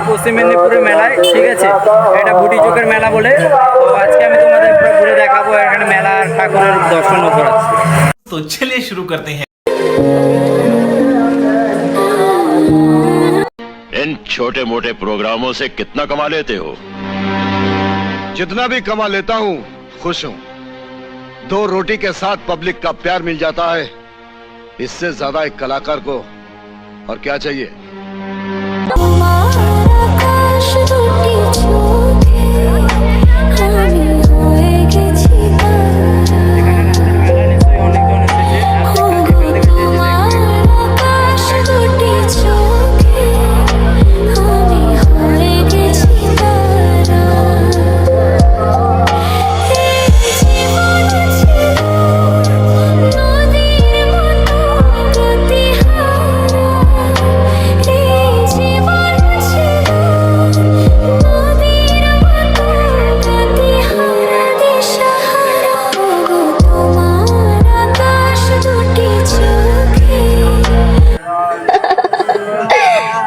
পশ্চিম মেদিনীপুরের মেলায়, ঠিক আছে। এটা বুটি চোখের মেলা বলে। তো আজকে আমি তোমাদের পুরো ঘুরে দেখাবো এখানে মেলা আর ঠাকুরের দর্শন করাচ্ছি। তো চলিए शुरू करते हैं। इन छोटे मोटे प्रोग्रामों से कितना कमा लेते हो? जितना भी कमा लेता हूँ खुश हूँ। 2 रोटी के साथ पब्लिक का प्यार मिल जाता है, इससे ज्यादा एक कलाकार को और क्या चाहिए।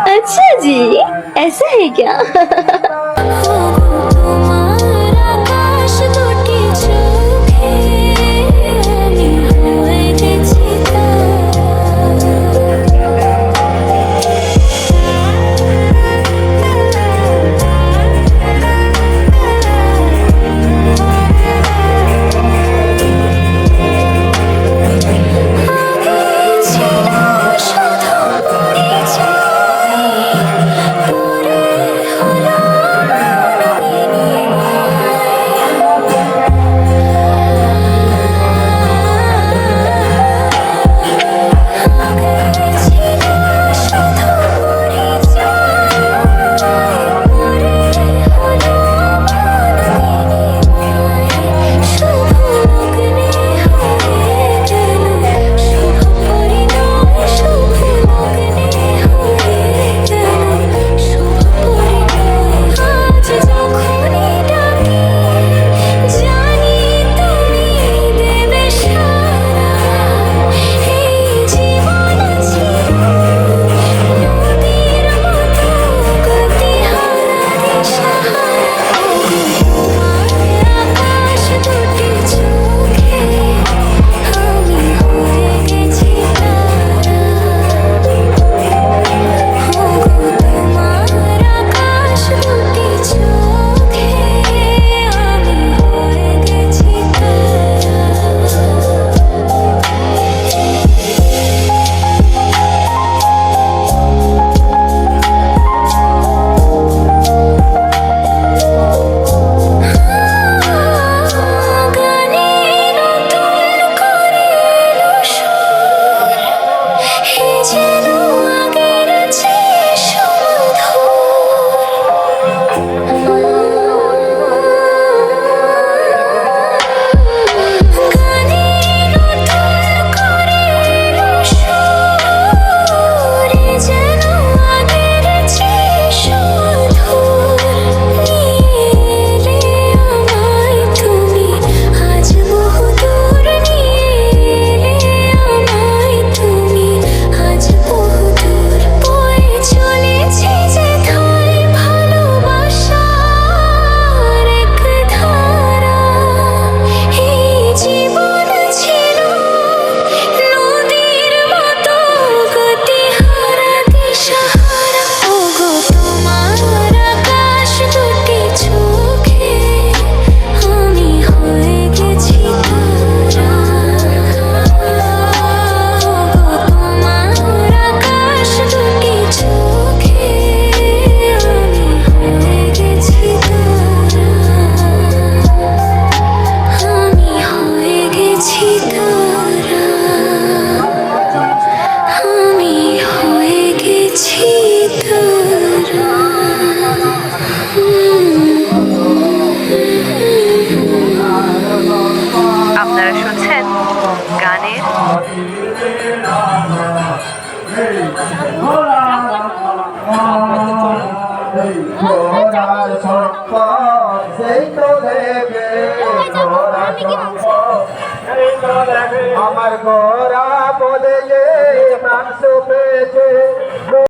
अच्छा जी, ऐसा है क्या? আমার গোরা বলে যে মাংস পেয়েছে